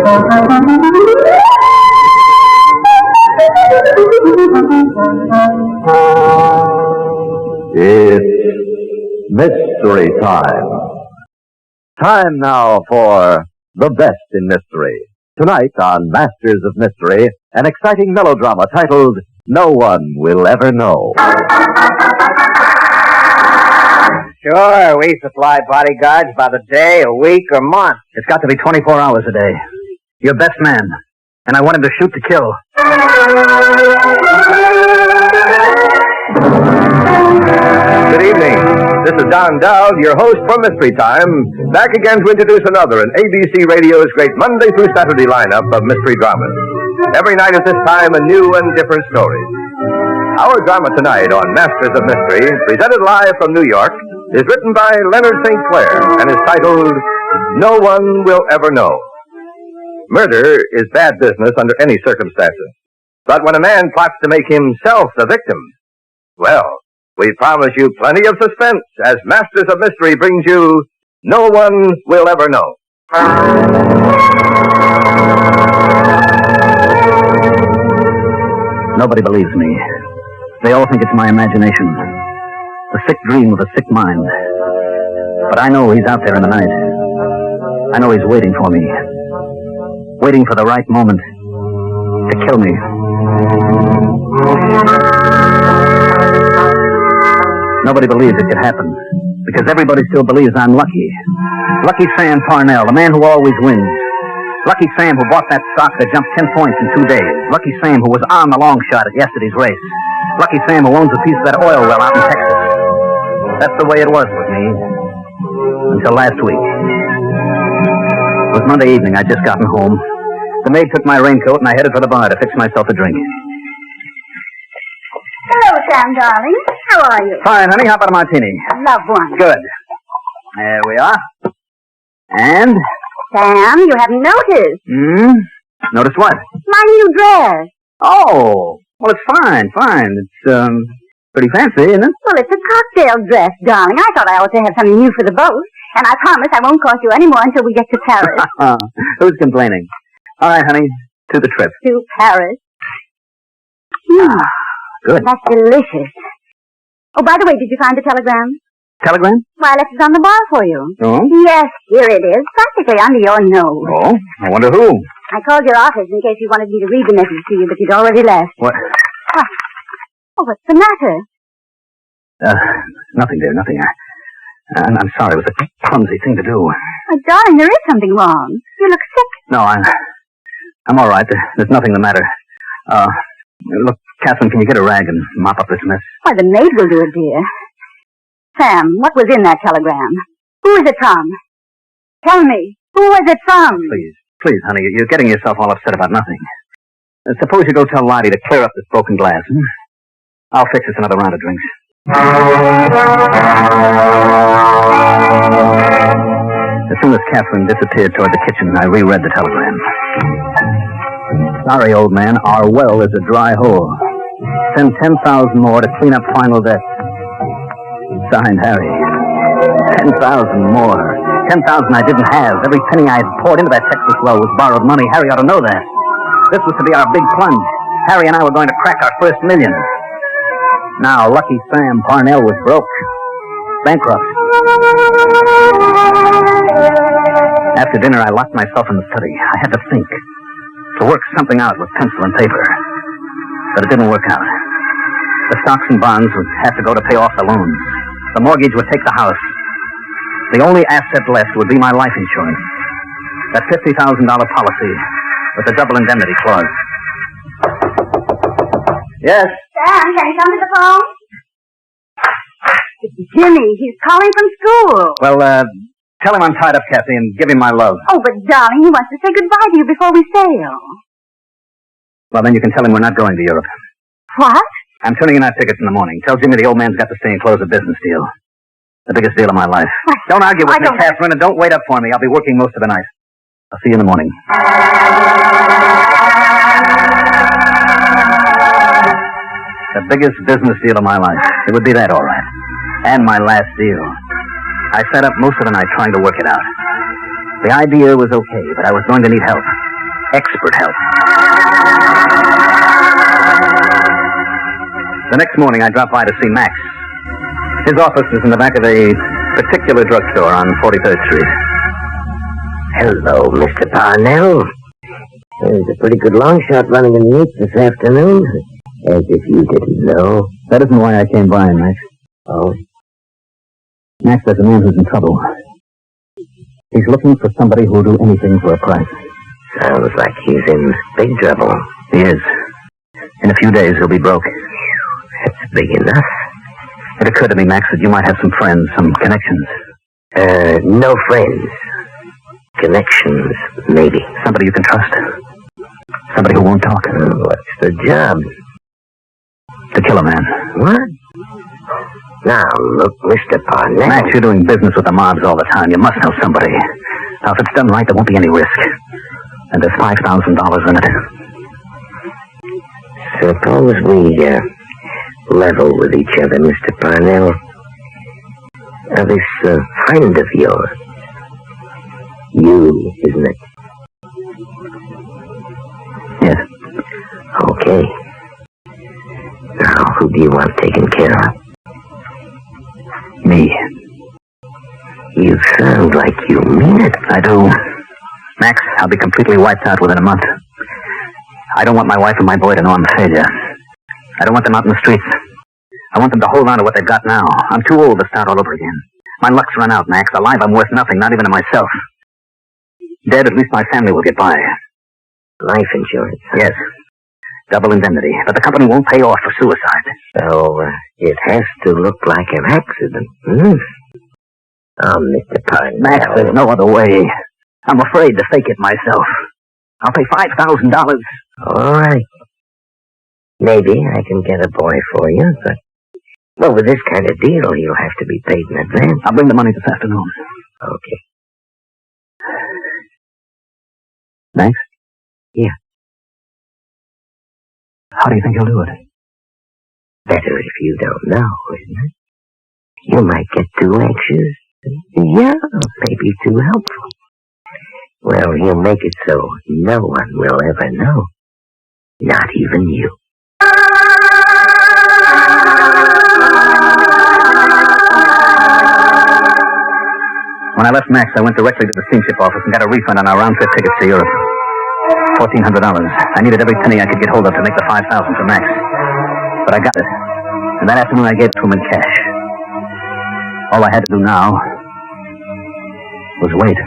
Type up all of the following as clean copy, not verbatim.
It's mystery time. Time now for The Best in Mystery. Tonight on Masters of Mystery, an exciting melodrama titled No One Will Ever Know. Sure, we supply bodyguards by the day, a week, or month. It's got to be 24 hours a day. Your best man. And I want him to shoot to kill. Good evening. This is Don Dowd, your host for Mystery Time, back again to introduce another in ABC Radio's great Monday through Saturday lineup of mystery dramas. Every night at this time, a new and different story. Our drama tonight on Masters of Mystery, presented live from New York, is written by Leonard St. Clair and is titled No One Will Ever Know. Murder is bad business under any circumstances. But when a man plots to make himself the victim, well, we promise you plenty of suspense as Masters of Mystery brings you No One Will Ever Know. Nobody believes me. They all think it's my imagination. The sick dream of a sick mind. But I know he's out there in the night. I know he's waiting for me. Waiting for the right moment to kill me. Nobody believes it could happen, because everybody still believes I'm lucky. Lucky Sam Parnell, the man who always wins. Lucky Sam who bought that stock that jumped 10 points in 2 days. Lucky Sam who was on the long shot at yesterday's race. Lucky Sam who owns a piece of that oil well out in Texas. That's the way it was with me. Until last week. It was Monday evening. I'd just gotten home. The maid took my raincoat and I headed for the bar to fix myself a drink. Hello, Sam, darling. How are you? Fine, honey. How about a martini? Love one. Good. There we are. And? Sam, you haven't noticed. Notice what? My new dress. Oh, well, it's fine. It's, pretty fancy, isn't it? Well, it's a cocktail dress, darling. I thought I ought to have something new for the boat. And I promise I won't cost you any more until we get to Paris. Who's complaining? All right, honey. To the trip. To Paris. Good. That's delicious. Oh, by the way, did you find the telegram? Telegram? Why, I left it on the bar for you. Oh? Yes, here it is. Practically under your nose. Oh? I wonder who. I called your office in case you wanted me to read the message to you, but you'd already left. What? Oh, what's the matter? Nothing, dear, nothing. I'm sorry. It was a clumsy thing to do. Oh, darling, there is something wrong. You look sick. No, I'm all right. There's nothing the matter. Look, Catherine, can you get a rag and mop up this mess? Why, the maid will do it, dear. Sam, what was in that telegram? Who is it from? Tell me, who was it from? Please, honey, you're getting yourself all upset about nothing. Suppose you go tell Lottie to clear up this broken glass, I'll fix us another round of drinks. As soon as Catherine disappeared toward the kitchen, I reread the telegram. Sorry, old man, our well is a dry hole. Send 10,000 more to clean up final debts. Signed, Harry. 10,000 more. 10,000 I didn't have. Every penny I had poured into that Texas well was borrowed money. Harry ought to know that. This was to be our big plunge. Harry and I were going to crack our first $1 million. Now, Lucky Sam Parnell was broke. Bankrupt. After dinner, I locked myself in the study. I had to think. To work something out with pencil and paper. But it didn't work out. The stocks and bonds would have to go to pay off the loans. The mortgage would take the house. The only asset left would be my life insurance. That $50,000 policy with the double indemnity clause. Yes? Sam, can you come to the phone? It's Jimmy. He's calling from school. Well, tell him I'm tied up, Kathy, and give him my love. Oh, but darling, he wants to say goodbye to you before we sail. Well, then you can tell him we're not going to Europe. What? I'm turning in our tickets in the morning. Tell Jimmy the old man's got to stay and close a business deal. The biggest deal of my life. Don't argue with me, Catherine, and don't wait up for me. I'll be working most of the night. I'll see you in the morning. The biggest business deal of my life. It would be that, all right. And my last deal. I sat up most of the night trying to work it out. The idea was okay, but I was going to need help. Expert help. The next morning, I dropped by to see Max. His office is in the back of a particular drugstore on 43rd Street. Hello, Mr. Parnell. There's a pretty good long shot running in the East this afternoon. As if you didn't know. That isn't why I came by, Max. Oh? Max, there's a man who's in trouble. He's looking for somebody who'll do anything for a price. Sounds like he's in big trouble. He is. In a few days, he'll be broke. That's big enough. It occurred to me, Max, that you might have some friends, some connections. No friends. Connections, maybe. Somebody you can trust. Somebody who won't talk. What's the job? To kill a man. What? Now, look, Mr. Parnell. Max, you're doing business with the mobs all the time. You must know somebody. Now, if it's done right, there won't be any risk. And there's $5,000 in it. Suppose we, level with each other, Mr. Parnell. This, friend of yours. You, isn't it? Yes. Okay. Now, who do you want taken care of? Me. You sound like you mean it. I do. Max, I'll be completely wiped out within a month. I don't want my wife and my boy to know I'm a failure. I don't want them out in the streets. I want them to hold on to what they've got now. I'm too old to start all over again. My luck's run out, Max. Alive, I'm worth nothing, not even to myself. Dead, at least my family will get by. Life insurance. Yes. Double indemnity. But the company won't pay off for suicide. So, it has to look like an accident. Oh, Mr. Parnell. Max, there's no other way. I'm afraid to fake it myself. I'll pay $5,000. All right. Maybe I can get a boy for you, but... Well, with this kind of deal, you'll have to be paid in advance. I'll bring the money this afternoon. Okay. Max? Yeah. How do you think he'll do it? Better if you don't know, isn't it? You might get too anxious. Yeah, maybe too helpful. Well, he'll make it so no one will ever know. Not even you. When I left Max, I went directly to the steamship office and got a refund on our round-trip tickets to Europe. $1,400. I needed every penny I could get hold of to make the $5,000 for Max. But I got it. And that afternoon I gave it to him in cash. All I had to do now was wait.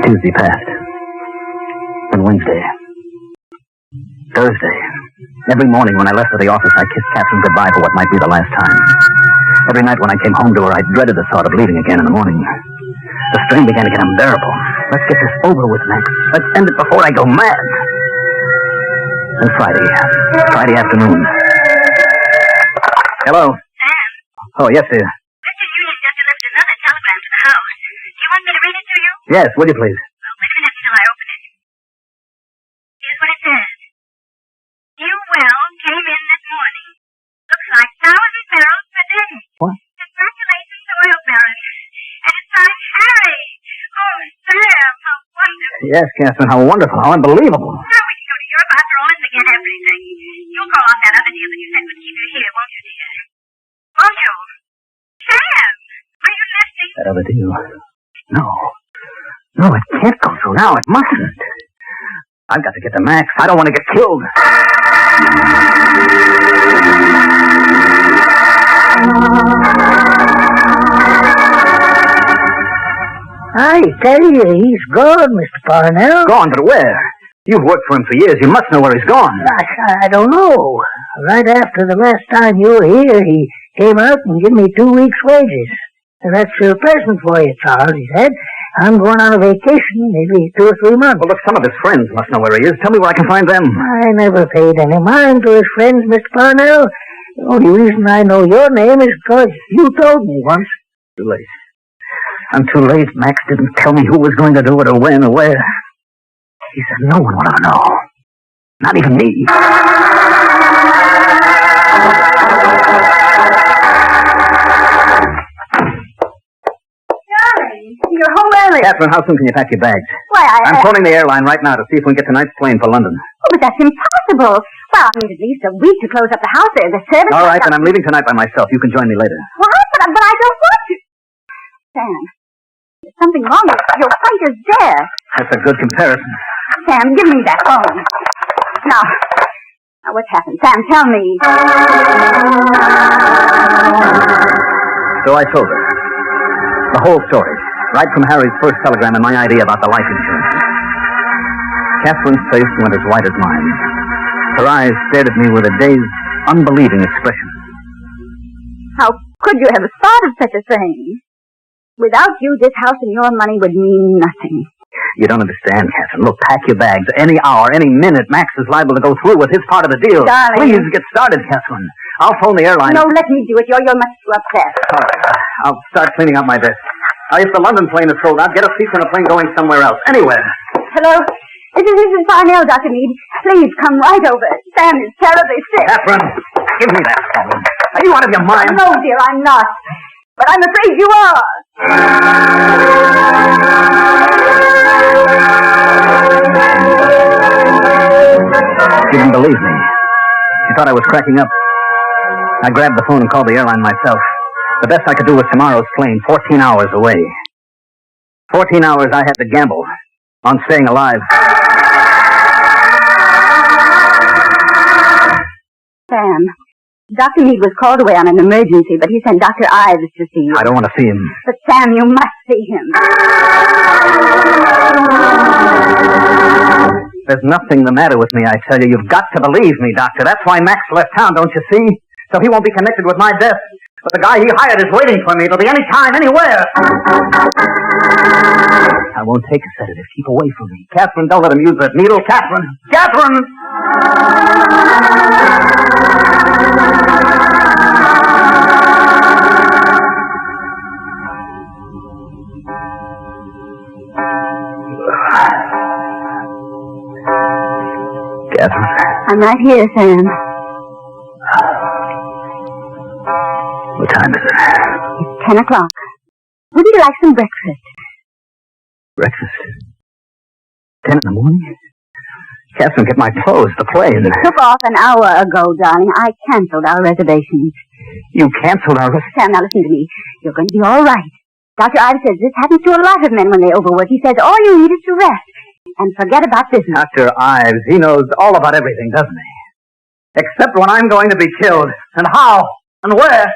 Tuesday passed. Then Wednesday. Thursday. Every morning when I left for the office, I kissed Catherine goodbye for what might be the last time. Every night when I came home to her, I dreaded the thought of leaving again in the morning. The strain began to get unbearable. Let's get this over with, Max. Let's end it before I go mad. And Friday afternoon. Hello? Sam? Oh, yes, dear. Mr. Union just delivered another telegram to the house. Do you want me to read it to you? Yes, would you please? Well, wait a minute until I open it. Here's what it says. New well came in this morning. Looks like 1,000 barrels per day. What? Congratulations, oil baron. And it's signed Harry. Oh, Sam, how wonderful. Yes, Catherine, how wonderful, how unbelievable. Now we can go to Europe after all and forget everything. You'll call off that other deal that you said would keep you here, won't you, dear? Won't you? Sam, are you listening? That other deal. No, it can't go through now. It mustn't. I've got to get to Max. I don't want to get killed. I tell you, he's gone, Mr. Parnell. Gone, but where? You've worked for him for years. You must know where he's gone. I don't know. Right after the last time you were here, he came out and gave me 2 weeks' wages. That's a present for you, Charles, he said. I'm going on a vacation, maybe 2 or 3 months. Well, look, some of his friends must know where he is. Tell me where I can find them. I never paid any mind to his friends, Mr. Parnell. The only reason I know your name is because you told me once. Too late. I'm too late. Max didn't tell me who was going to do it or when or where. He said no one will ever know. Not even me. Darling, you're home early. Catherine, how soon can you pack your bags? Why, I'm phoning the airline right now to see if we can get tonight's plane for London. Oh, but that's impossible. Well, I need at least a week to close up the house there. The servants... All right, then I'm leaving tonight by myself. You can join me later. What? But I don't want to. Sam, there's something wrong. Your plate is there. That's a good comparison. Sam, give me that phone. Now, what's happened? Sam, tell me. So I told her. The whole story. Right from Harry's first telegram and my idea about the life insurance. Catherine's face went as white as mine. Her eyes stared at me with a dazed, unbelieving expression. How could you have thought of such a thing? Without you, this house and your money would mean nothing. You don't understand, Catherine. Look, pack your bags. Any hour, any minute, Max is liable to go through with his part of the deal. Darling. Please get started, Catherine. I'll phone the airline. No, let me do it. You're much too upset. All right. I'll start cleaning up my desk. If the London plane is sold out, get a seat on a plane going somewhere else. Anywhere. Hello? This is Parnell, Dr. Meade. Please come right over. Sam is terribly sick. Catherine, give me that phone. Are you out of your mind? No, dear, I'm not. But I'm afraid you are. She didn't believe me. She thought I was cracking up. I grabbed the phone and called the airline myself. The best I could do was tomorrow's plane, 14 hours away. 14 hours I had to gamble on staying alive. Sam, Dr. Meade was called away on an emergency, but he sent Dr. Ives to see you. I don't want to see him. But Sam, you must see him. There's nothing the matter with me, I tell you. You've got to believe me, Doctor. That's why Max left town, don't you see? So he won't be connected with my death. But the guy he hired is waiting for me. It'll be any time, anywhere. I won't take a sedative. Keep away from me. Catherine, don't let him use that needle. Catherine! Catherine! Catherine. I'm right here, Sam. What time is it? It's 10 o'clock. Wouldn't you like some breakfast? Breakfast? 10 in the morning? Catherine, get my clothes, the plane. It took off an hour ago, darling. I canceled our reservations. You canceled our reservations? Sam, now listen to me. You're going to be all right. Dr. Ives says this happens to a lot of men when they overwork. He says all you need is to rest and forget about business. Dr. Ives, he knows all about everything, doesn't he? Except when I'm going to be killed. And how? And where?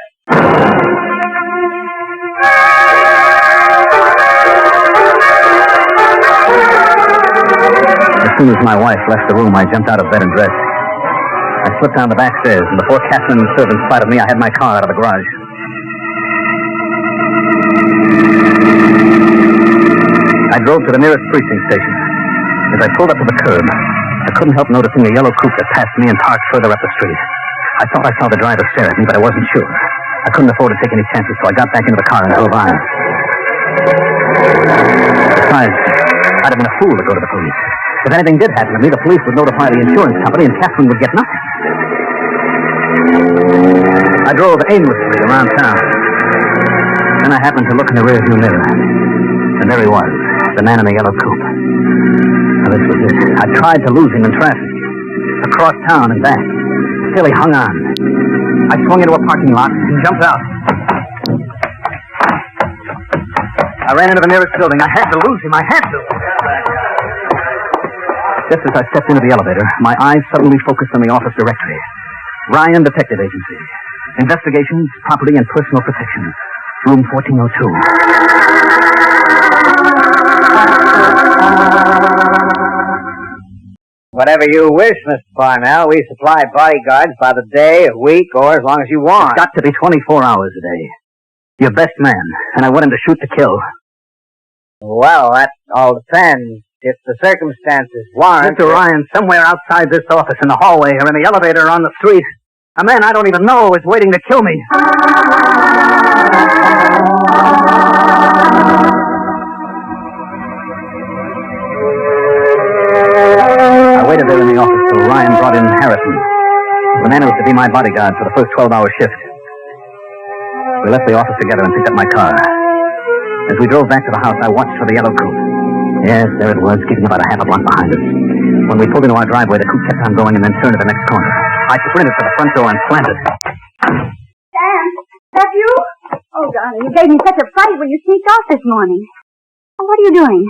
As soon as my wife left the room, I jumped out of bed and dressed. I slipped down the back stairs, and before Catherine and the servants spotted me, I had my car out of the garage. I drove to the nearest precinct station. As I pulled up to the curb, I couldn't help noticing a yellow coupe that passed me and parked further up the street. I thought I saw the driver stare at me, but I wasn't sure. I couldn't afford to take any chances, so I got back into the car and drove on. Besides, I'd have been a fool to go to the police. If anything did happen to me, the police would notify the insurance company and Catherine would get nothing. I drove aimlessly around town. Then I happened to look in the rearview mirror. And there he was, the man in the yellow coupe. Now, this was it. I tried to lose him in traffic. Across town and back. Still he hung on. I swung into a parking lot and jumped out. I ran into the nearest building. I had to lose him. I had to. Just as I stepped into the elevator, my eyes suddenly focused on the office directory. Ryan Detective Agency. Investigations, Property, and Personal Protection. Room 1402. Whatever you wish, Mr. Parnell. We supply bodyguards by the day, a week, or as long as you want. It's got to be 24 hours a day. Your best man, and I want him to shoot to kill. Well, that all depends. If the circumstances warrant... Mr. Ryan, somewhere outside this office, in the hallway, or in the elevator, or on the street, a man I don't even know is waiting to kill me. I waited there in the office till Ryan brought in Harrison, the man who was to be my bodyguard for the first 12-hour shift. We left the office together and picked up my car. As we drove back to the house, I watched for the yellow coupe. Yes, there it was, keeping about a half a block behind us. When we pulled into our driveway, the coupe kept on going and then turned at the next corner. I sprinted for the front door and planted. Sam, that you? Oh, darling, you gave me such a fright when you sneaked off this morning. Oh, what are you doing?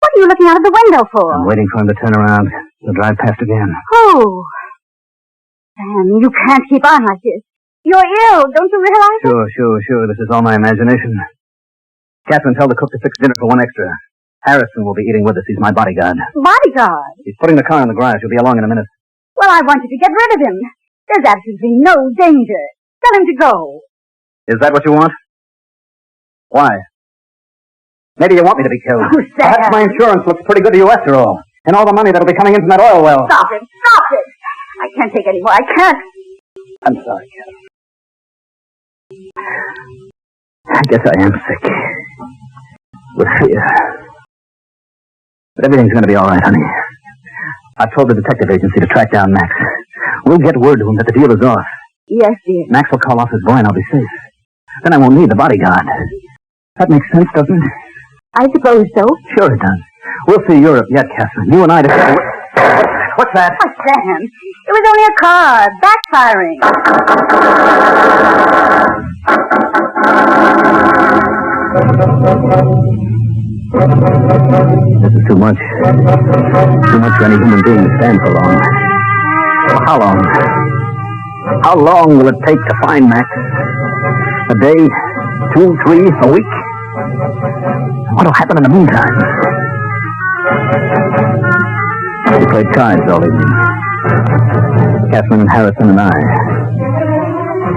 What are you looking out of the window for? I'm waiting for him to turn around. He'll drive past again. Oh. Sam, you can't keep on like this. You're ill, don't you realize it? Sure. This is all my imagination. Catherine, tell the cook to fix dinner for one extra. Harrison will be eating with us. He's my bodyguard. Bodyguard? He's putting the car in the garage. He'll be along in a minute. Well, I want you to get rid of him. There's absolutely no danger. Tell him to go. Is that what you want? Why? Maybe you want me to be killed. Oh, Sam. Perhaps my insurance looks pretty good to you after all. And all the money that'll be coming in from that oil well. Stop it. I can't take any more. I can't. I'm sorry, Catherine. I guess I am sick. With fear. But everything's going to be all right, honey. I've told the detective agency to track down Max. We'll get word to him that the deal is off. Yes, dear. Max will call off his boy and I'll be safe. Then I won't need the bodyguard. That makes sense, doesn't it? I suppose so. Sure it does. We'll see Europe yet, Catherine. You and I together. What's that? Oh, Sam. It was only a car. Backfiring. This is too much. Too much for any human being to stand for long. Well, how long? How long will it take to find Max? A day? 2, 3, a week? What'll happen in the meantime? We played cards all evening. Catherine, Harrison, and I.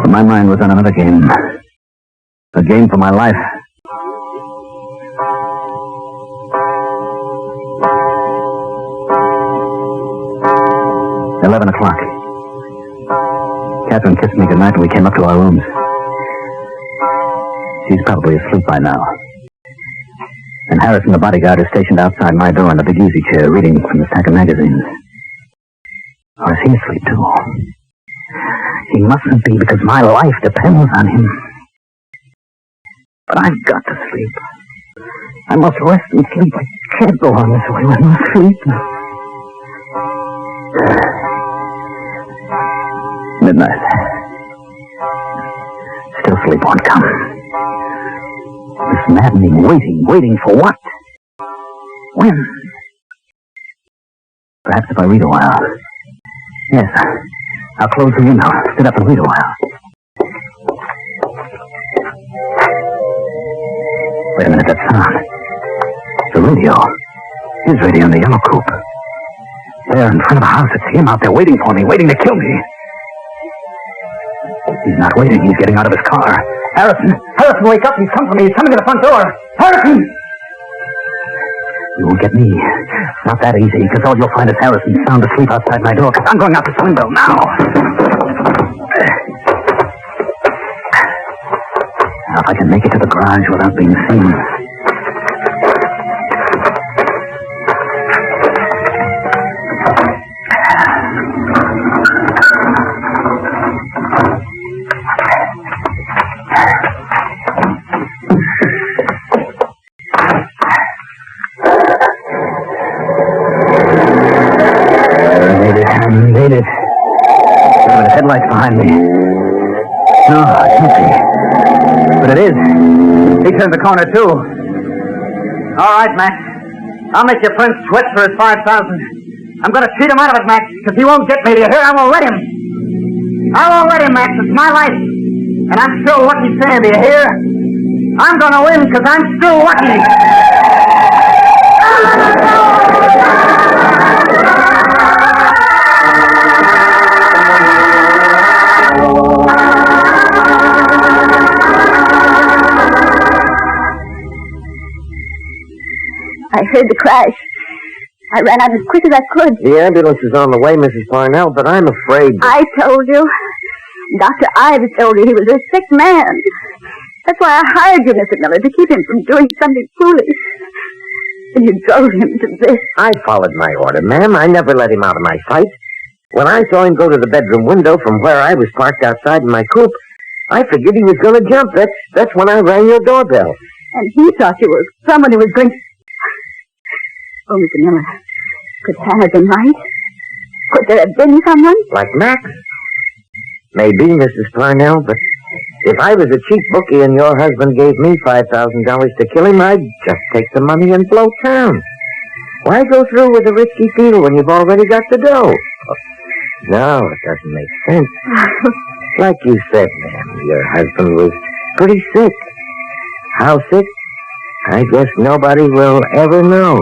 But my mind was on another game. A game for my life. $11 o'clock. Catherine kissed me goodnight and we came up to our rooms. She's probably asleep by now. And Harrison, the bodyguard, is stationed outside my door in the big easy chair, reading from the stack of magazines. Or is he asleep too? He mustn't be, because my life depends on him. But I've got to sleep. I must rest and sleep. I can't go on this way with no sleep. Midnight. Still sleep won't come. This maddening waiting for what? When? Perhaps if I read a while. Yes, I'll close the window, sit up and read a while. Wait a minute, that sound. The radio. His radio in the yellow coupe. There in front of the house, it's him out there waiting for me, waiting to kill me. He's not waiting, he's getting out of his car. Harrison, wake up, he's come for me, he's coming to the front door. Harrison! You won't get me. Not that easy, because all you'll find is Harrison sound asleep outside my door, because I'm going out this window now. Now, if I can make it to the garage without being seen. Made it. There were the headlights behind me. No, I can't see. But it is. He turned the corner, too. All right, Max. I'll make your friend sweat for his 5,000. I'm going to cheat him out of it, Max, because he won't get me. Do you hear? I won't let him. I won't let him, Max. It's my life. And I'm still Lucky Sam. Do you hear? I'm going to win because I'm still lucky. I heard the crash. I ran out as quick as I could. The ambulance is on the way, Mrs. Parnell, but I'm afraid... I told you. Dr. Ives told you he was a sick man. That's why I hired you, Mr. Miller, to keep him from doing something foolish. And you drove him to this. I followed my order, ma'am. I never let him out of my sight. When I saw him go to the bedroom window from where I was parked outside in my coupe, I figured he was going to jump. That's when I rang your doorbell. And he thought you were someone who was going to... Oh, Mr. Miller, could Sam have been right? Could there have been someone? Like Max? Maybe, Mrs. Parnell, but if I was a cheap bookie and your husband gave me $5,000 to kill him, I'd just take the money and blow town. Why go through with a risky deal when you've already got the dough? No, it doesn't make sense. Like you said, ma'am, your husband was pretty sick. How sick? I guess nobody will ever know.